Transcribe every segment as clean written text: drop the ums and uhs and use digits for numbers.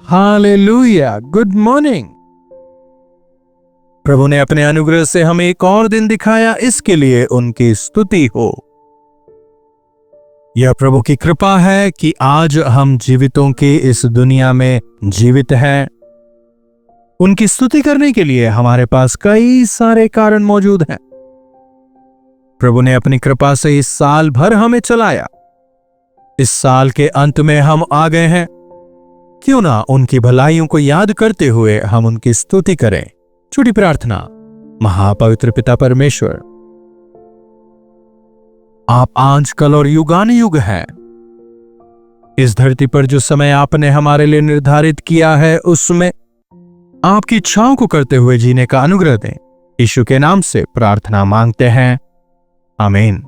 Hallelujah, good morning. प्रभु ने अपने अनुग्रह से हमें एक और दिन दिखाया, इसके लिए उनकी स्तुति हो। यह प्रभु की कृपा है कि आज हम जीवितों की इस दुनिया में जीवित हैं। उनकी स्तुति करने के लिए हमारे पास कई सारे कारण मौजूद हैं। प्रभु ने अपनी कृपा से इस साल भर हमें चलाया। इस साल के अंत में हम आ गए हैं। क्यों ना उनकी भलाइयों को याद करते हुए हम उनकी स्तुति करें। छोटी प्रार्थना। महापवित्र पिता परमेश्वर, आप आज, कल और युगानुयुग हैं। इस धरती पर जो समय आपने हमारे लिए निर्धारित किया है, उसमें आपकी इच्छाओं को करते हुए जीने का अनुग्रह दें। यीशु के नाम से प्रार्थना मांगते हैं, आमीन।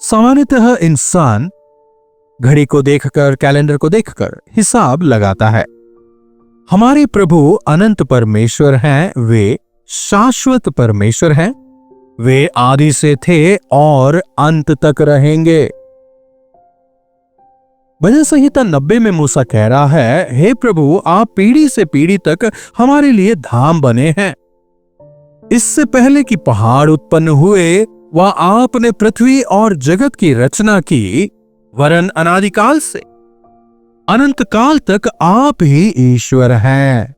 सामान्यतः इंसान घड़ी को देखकर, कैलेंडर को देखकर हिसाब लगाता है। हमारे प्रभु अनंत परमेश्वर हैं। वे शाश्वत परमेश्वर हैं। वे आदि से थे और अंत तक रहेंगे। भजन संहिता 90 में मूसा कह रहा है, हे प्रभु, आप पीढ़ी से पीढ़ी तक हमारे लिए धाम बने हैं। इससे पहले कि पहाड़ उत्पन्न हुए, वह आपने पृथ्वी और जगत की रचना की, वरन अनादिकाल से अनंत काल तक आप ही ईश्वर हैं।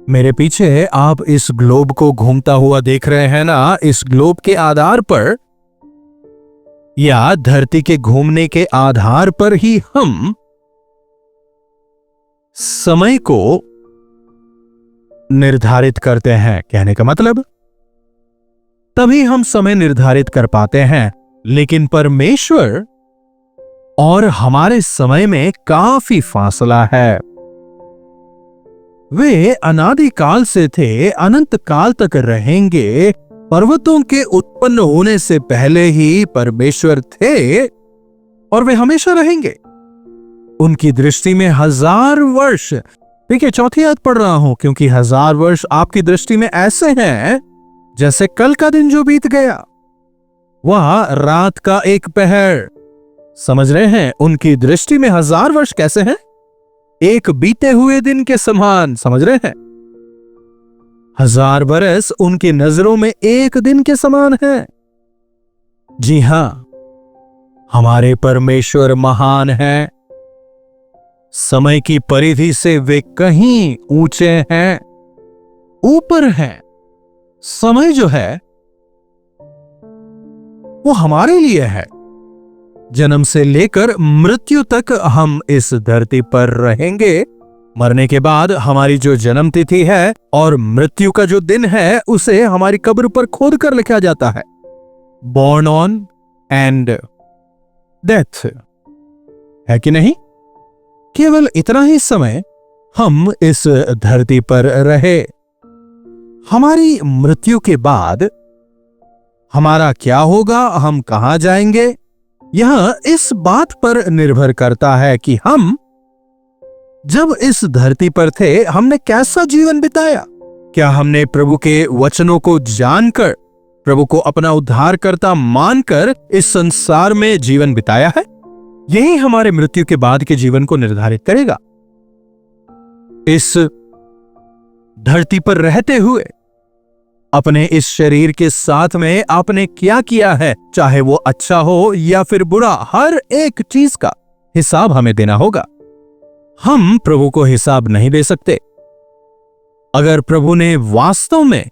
मेरे पीछे आप इस ग्लोब को घूमता हुआ देख रहे हैं ना। इस ग्लोब के आधार पर या धरती के घूमने के आधार पर ही हम समय को निर्धारित करते हैं। कहने का मतलब, तभी हम समय निर्धारित कर पाते हैं। लेकिन परमेश्वर और हमारे समय में काफी फासला है। वे अनादिकाल से थे, अनंत काल तक रहेंगे। पर्वतों के उत्पन्न होने से पहले ही परमेश्वर थे और वे हमेशा रहेंगे। उनकी दृष्टि में 1000 वर्ष, देखिए चौथी आयत पढ़ रहा हूं, क्योंकि 1000 वर्ष आपकी दृष्टि में ऐसे हैं जैसे कल का दिन जो बीत गया, वह रात का एक पहर। समझ रहे हैं? उनकी दृष्टि में 1000 वर्ष कैसे हैं? एक बीते हुए दिन के समान। समझ रहे हैं? 1000 बरस उनकी नजरों में एक दिन के समान है। जी हां, हमारे परमेश्वर महान हैं। समय की परिधि से वे कहीं ऊंचे हैं, ऊपर हैं। समय जो है वो हमारे लिए है। जन्म से लेकर मृत्यु तक हम इस धरती पर रहेंगे। मरने के बाद हमारी जो जन्म तिथि है और मृत्यु का जो दिन है, उसे हमारी कब्र पर खोद कर लिखा जाता है, बॉर्न ऑन एंड डेथ, है कि नहीं? केवल इतना ही समय हम इस धरती पर रहे। हमारी मृत्यु के बाद हमारा क्या होगा, हम कहां जाएंगे, यह इस बात पर निर्भर करता है कि हम जब इस धरती पर थे हमने कैसा जीवन बिताया। क्या हमने प्रभु के वचनों को जानकर, प्रभु को अपना उद्धारकर्ता मानकर इस संसार में जीवन बिताया है? यही हमारे मृत्यु के बाद के जीवन को निर्धारित करेगा। इस धरती पर रहते हुए अपने इस शरीर के साथ में आपने क्या किया है, चाहे वो अच्छा हो या फिर बुरा, हर एक चीज का हिसाब हमें देना होगा। हम प्रभु को हिसाब नहीं दे सकते। अगर प्रभु ने वास्तव में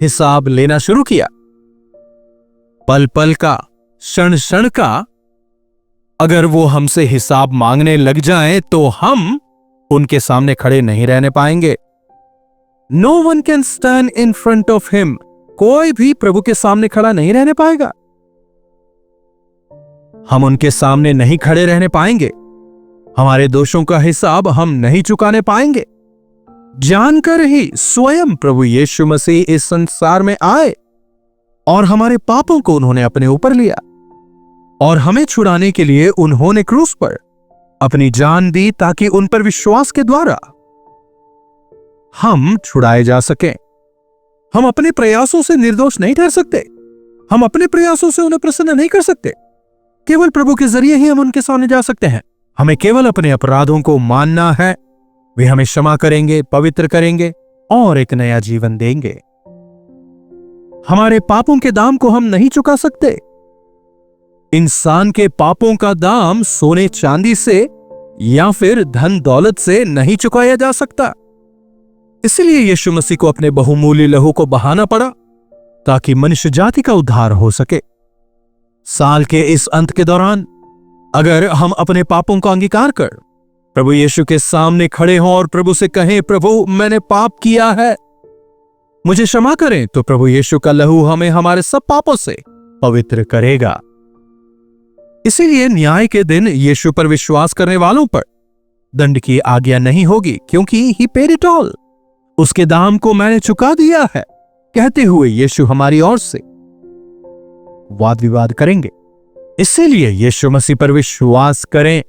हिसाब लेना शुरू किया, पल पल का, क्षण क्षण का, अगर वो हमसे हिसाब मांगने लग जाएं, तो हम उनके सामने खड़े नहीं रहने पाएंगे। No one can stand in front of him. कोई भी प्रभु के सामने खड़ा नहीं रहने पाएगा। हम उनके सामने नहीं खड़े रहने पाएंगे। हमारे दोषों का हिसाब हम नहीं चुकाने पाएंगे। जानकर ही स्वयं प्रभु यीशु मसीह इस संसार में आए और हमारे पापों को उन्होंने अपने ऊपर लिया और हमें छुड़ाने के लिए उन्होंने क्रूस पर अपनी जान दी, ताकि उन पर विश्वास के द्वारा हम छुड़ाए जा सकें। हम अपने प्रयासों से निर्दोष नहीं ठहर सकते। हम अपने प्रयासों से उन्हें प्रसन्न नहीं कर सकते। केवल प्रभु के जरिए ही हम उनके सामने जा सकते हैं। हमें केवल अपने अपराधों को मानना है, वे हमें क्षमा करेंगे, पवित्र करेंगे और एक नया जीवन देंगे। हमारे पापों के दाम को हम नहीं चुका सकते। इंसान के पापों का दाम सोने चांदी से या फिर धन दौलत से नहीं चुकाया जा सकता। इसलिए यीशु मसीह को अपने बहुमूल्य लहू को बहाना पड़ा ताकि मनुष्य जाति का उद्धार हो सके। साल के इस अंत के दौरान अगर हम अपने पापों का अंगीकार कर प्रभु यीशु के सामने खड़े हों और प्रभु से कहें, प्रभु मैंने पाप किया है, मुझे क्षमा करें, तो प्रभु यीशु का लहू हमें हमारे सब पापों से पवित्र करेगा। इसीलिए न्याय के दिन यीशु पर विश्वास करने वालों पर दंड की आज्ञा नहीं होगी, क्योंकि ही पेड इट ऑल, उसके दाम को मैंने चुका दिया है कहते हुए यीशु हमारी ओर से वाद विवाद करेंगे। इसीलिए यीशु मसीह पर विश्वास करें,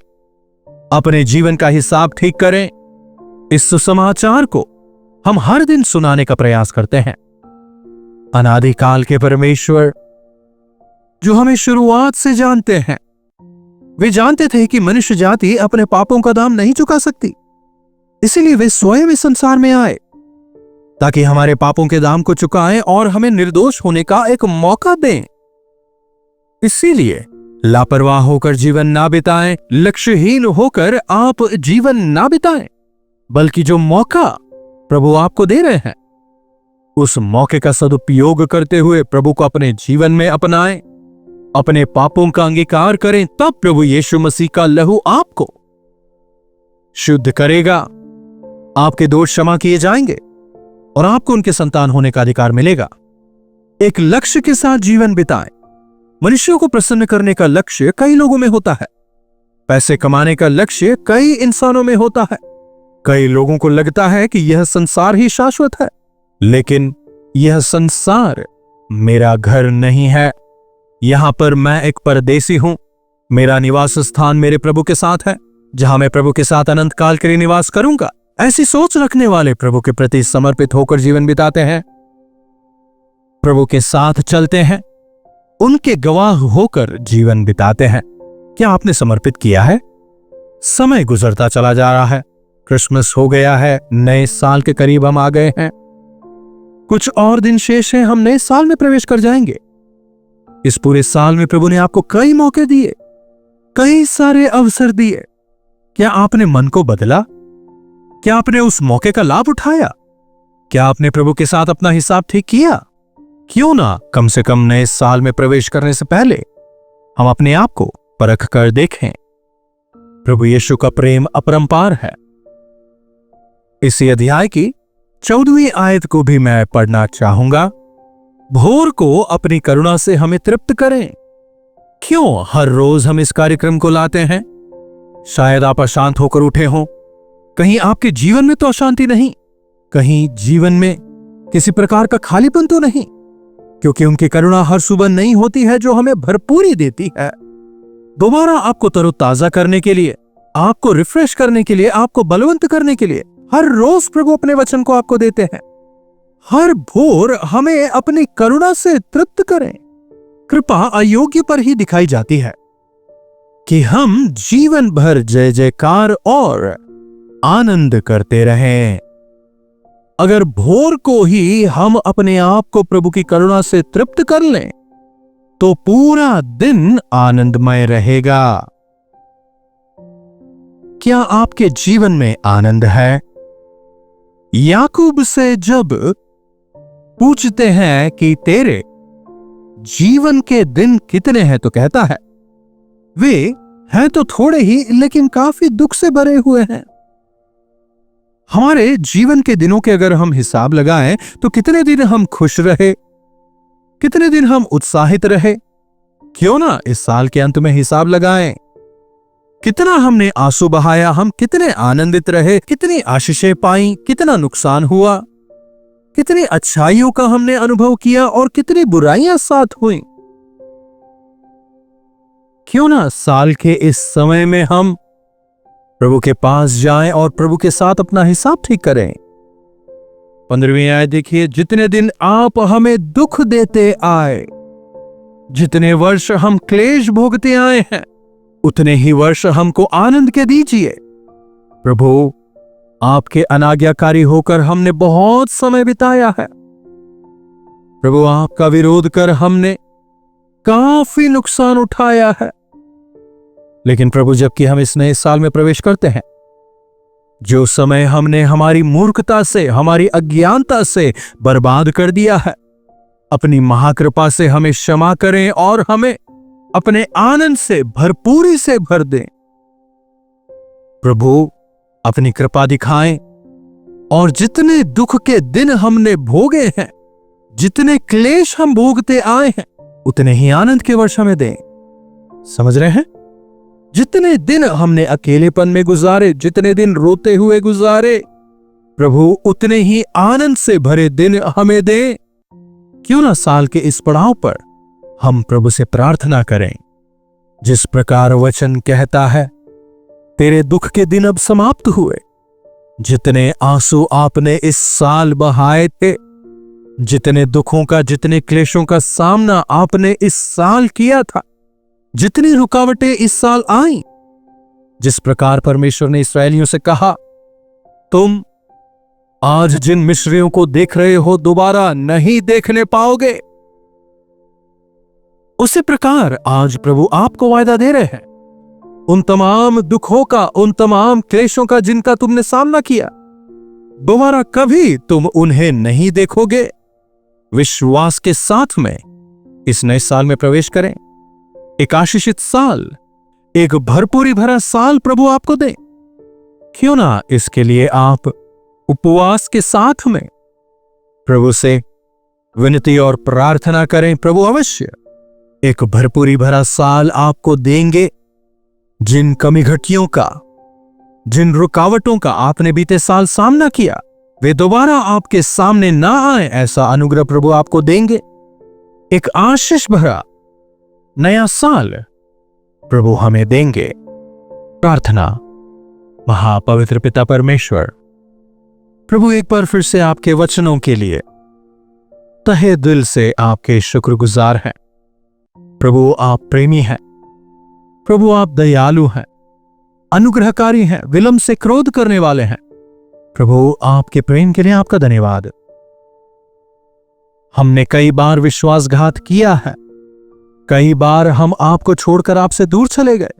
अपने जीवन का हिसाब ठीक करें। इस सुसमाचार को हम हर दिन सुनाने का प्रयास करते हैं। अनादिकाल के परमेश्वर जो हमें शुरुआत से जानते हैं, वे जानते थे कि मनुष्य जाति अपने पापों का दाम नहीं चुका सकती। इसीलिए वे स्वयं इस संसार में आए ताकि हमारे पापों के दाम को चुकाएं और हमें निर्दोष होने का एक मौका दें। इसीलिए लापरवाह होकर जीवन ना बिताएं, लक्ष्यहीन होकर आप जीवन ना बिताएं, बल्कि जो मौका प्रभु आपको दे रहे हैं उस मौके का सदुपयोग करते हुए प्रभु को अपने जीवन में अपनाएं, अपने पापों का अंगीकार करें। तब प्रभु यीशु मसीह का लहू आपको शुद्ध करेगा, आपके दोष क्षमा किए जाएंगे और आपको उनके संतान होने का अधिकार मिलेगा। एक लक्ष्य के साथ जीवन बिताएं। मनुष्यों को प्रसन्न करने का लक्ष्य कई लोगों में होता है, पैसे कमाने का लक्ष्य कई इंसानों में होता है। कई लोगों को लगता है कि यह संसार ही शाश्वत है, लेकिन यह संसार मेरा घर नहीं है। यहां पर मैं एक परदेसी हूं। मेरा निवास स्थान मेरे प्रभु के साथ है, जहां मैं प्रभु के साथ अनंत काल के लिए निवास करूंगा। ऐसी सोच रखने वाले प्रभु के प्रति समर्पित होकर जीवन बिताते हैं, प्रभु के साथ चलते हैं, उनके गवाह होकर जीवन बिताते हैं। क्या आपने समर्पित किया है? समय गुजरता चला जा रहा है, क्रिसमस हो गया है, नए साल के करीब हम आ गए हैं। कुछ और दिन शेष हैं, हम नए साल में प्रवेश कर जाएंगे। इस पूरे साल में प्रभु ने आपको कई मौके दिए, कई सारे अवसर दिए। क्या आपने मन को बदला? क्या आपने उस मौके का लाभ उठाया? क्या आपने प्रभु के साथ अपना हिसाब ठीक किया? क्यों ना कम से कम नए साल में प्रवेश करने से पहले हम अपने आप को परख कर देखें। प्रभु यीशु का प्रेम अपरंपार है। इसी अध्याय की 14वीं आयत को भी मैं पढ़ना चाहूंगा। भोर को अपनी करुणा से हमें तृप्त करें। क्यों हर रोज हम इस कार्यक्रम को लाते हैं? शायद आप अशांत होकर उठे हों। कहीं आपके जीवन में तो अशांति नहीं, कहीं जीवन में किसी प्रकार का खालीपन तो नहीं, क्योंकि उनकी करुणा हर सुबह नई होती है, जो हमें भरपूरी देती है। दोबारा आपको तरोताजा करने के लिए, आपको रिफ्रेश करने के लिए, आपको बलवंत करने के लिए हर रोज प्रभु अपने वचन को आपको देते हैं। हर भोर हमें अपनी करुणा से तृप्त करें। कृपा अयोग्य पर ही दिखाई जाती है कि हम जीवन भर जय जयकार और आनंद करते रहें। अगर भोर को ही हम अपने आप को प्रभु की करुणा से तृप्त कर लें तो पूरा दिन आनंदमय रहेगा। क्या आपके जीवन में आनंद है? याकूब से जब पूछते हैं कि तेरे जीवन के दिन कितने हैं, तो कहता है वे हैं तो थोड़े ही, लेकिन काफी दुख से भरे हुए हैं। हमारे जीवन के दिनों के अगर हम हिसाब लगाएं तो कितने दिन हम खुश रहे, कितने दिन हम उत्साहित रहे। क्यों ना इस साल के अंत में हिसाब लगाएं। कितना हमने आंसू बहाया, हम कितने आनंदित रहे, कितनी आशीषें पाई, कितना नुकसान हुआ, कितनी अच्छाइयों का हमने अनुभव किया और कितनी बुराइयां साथ हुई। क्यों ना साल के इस समय में हम प्रभु के पास जाएं और प्रभु के साथ अपना हिसाब ठीक करें। 15वीं आयत देखिए, जितने दिन आप हमें दुख देते आए, जितने वर्ष हम क्लेश भोगते आए हैं, उतने ही वर्ष हमको आनंद के दीजिए। प्रभु, आपके अनाज्ञाकारी होकर हमने बहुत समय बिताया है। प्रभु, आपका विरोध कर हमने काफी नुकसान उठाया है। लेकिन प्रभु, जबकि हम इस नए साल में प्रवेश करते हैं, जो समय हमने हमारी मूर्खता से, हमारी अज्ञानता से बर्बाद कर दिया है, अपनी महाकृपा से हमें क्षमा करें और हमें अपने आनंद से भरपूरी से भर दें। प्रभु, अपनी कृपा दिखाएं और जितने दुख के दिन हमने भोगे हैं, जितने क्लेश हम भोगते आए हैं, उतने ही आनंद के वर्ष हमें दें। समझ रहे हैं? जितने दिन हमने अकेलेपन में गुजारे, जितने दिन रोते हुए गुजारे, प्रभु उतने ही आनंद से भरे दिन हमें दें। क्यों ना साल के इस पड़ाव पर हम प्रभु से प्रार्थना करें, जिस प्रकार वचन कहता है, तेरे दुख के दिन अब समाप्त हुए। जितने आंसू आपने इस साल बहाए थे, जितने दुखों का, जितने क्लेशों का सामना आपने इस साल किया था, जितनी रुकावटें इस साल आई, जिस प्रकार परमेश्वर ने इस्राएलियों से कहा, तुम आज जिन मिस्रियों को देख रहे हो दोबारा नहीं देखने पाओगे, उसी प्रकार आज प्रभु आपको वायदा दे रहे हैं। उन तमाम दुखों का, उन तमाम क्लेशों का जिनका तुमने सामना किया, दोबारा कभी तुम उन्हें नहीं देखोगे। विश्वास के साथ में इस नए साल में प्रवेश करें। एक आशीषित साल, एक भरपूरी भरा साल प्रभु आपको दे। क्यों ना इसके लिए आप उपवास के साथ में प्रभु से विनती और प्रार्थना करें। प्रभु अवश्य एक भरपूरी भरा साल आपको देंगे। जिन कमी घटियों का, जिन रुकावटों का आपने बीते साल सामना किया, वे दोबारा आपके सामने ना आए, ऐसा अनुग्रह प्रभु आपको देंगे। एक आशीष भरा नया साल प्रभु हमें देंगे। प्रार्थना। महापवित्र पिता परमेश्वर, प्रभु एक बार फिर से आपके वचनों के लिए तहे दिल से आपके शुक्रगुजार हैं। प्रभु आप प्रेमी हैं, प्रभु आप दयालु हैं, अनुग्रहकारी हैं, विलंब से क्रोध करने वाले हैं। प्रभु आपके प्रेम के लिए आपका धन्यवाद। हमने कई बार विश्वासघात किया है, कई बार हम आपको छोड़कर आपसे दूर चले गए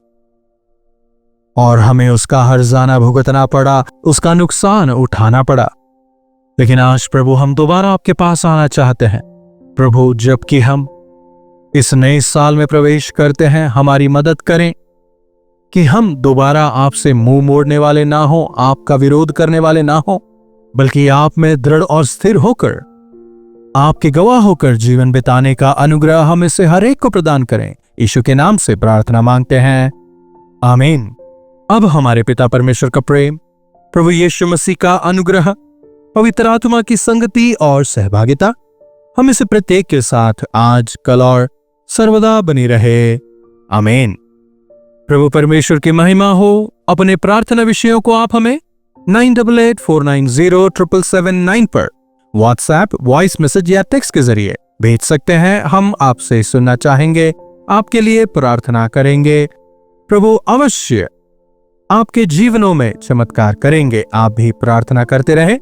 और हमें उसका हर्जाना भुगतना पड़ा, उसका नुकसान उठाना पड़ा। लेकिन आज प्रभु हम दोबारा आपके पास आना चाहते हैं। प्रभु जबकि हम इस नए साल में प्रवेश करते हैं, हमारी मदद करें कि हम दोबारा आपसे मुंह मोड़ने वाले ना हो, आपका विरोध करने वाले ना हो, बल्कि आप में दृढ़ और स्थिर होकर, आपके गवाह होकर जीवन बिताने का अनुग्रह हमें से हर एक को प्रदान करें। यीशु के नाम से प्रार्थना मांगते हैं, आमीन। अब हमारे पिता परमेश्वर का प्रेम, प्रभु यीशु मसीह का अनुग्रह, पवित्र आत्मा की संगति और सहभागिता हम इसे प्रत्येक के साथ आज, कल और सर्वदा बनी रहे, आमीन। प्रभु परमेश्वर की महिमा हो। अपने प्रार्थना विषयों को आप हमें 9884907779 पर व्हाट्सएप, वॉइस मैसेज या टेक्स्ट के जरिए भेज सकते हैं। हम आपसे सुनना चाहेंगे, आपके लिए प्रार्थना करेंगे। प्रभु अवश्य आपके जीवनों में चमत्कार करेंगे। आप भी प्रार्थना करते रहे,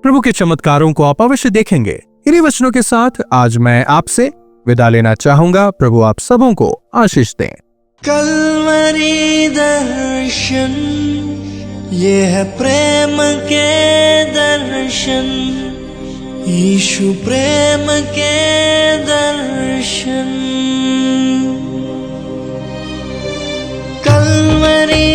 प्रभु के चमत्कारों को आप अवश्य देखेंगे। इन्हीं वचनों के साथ आज मैं आपसे विदा लेना चाहूंगा। प्रभु आप सबों को आशीष दें। कल्वरी दर्शन, ये है प्रेम के दर्शन, यीशु प्रेम के दर्शन। कल्वरी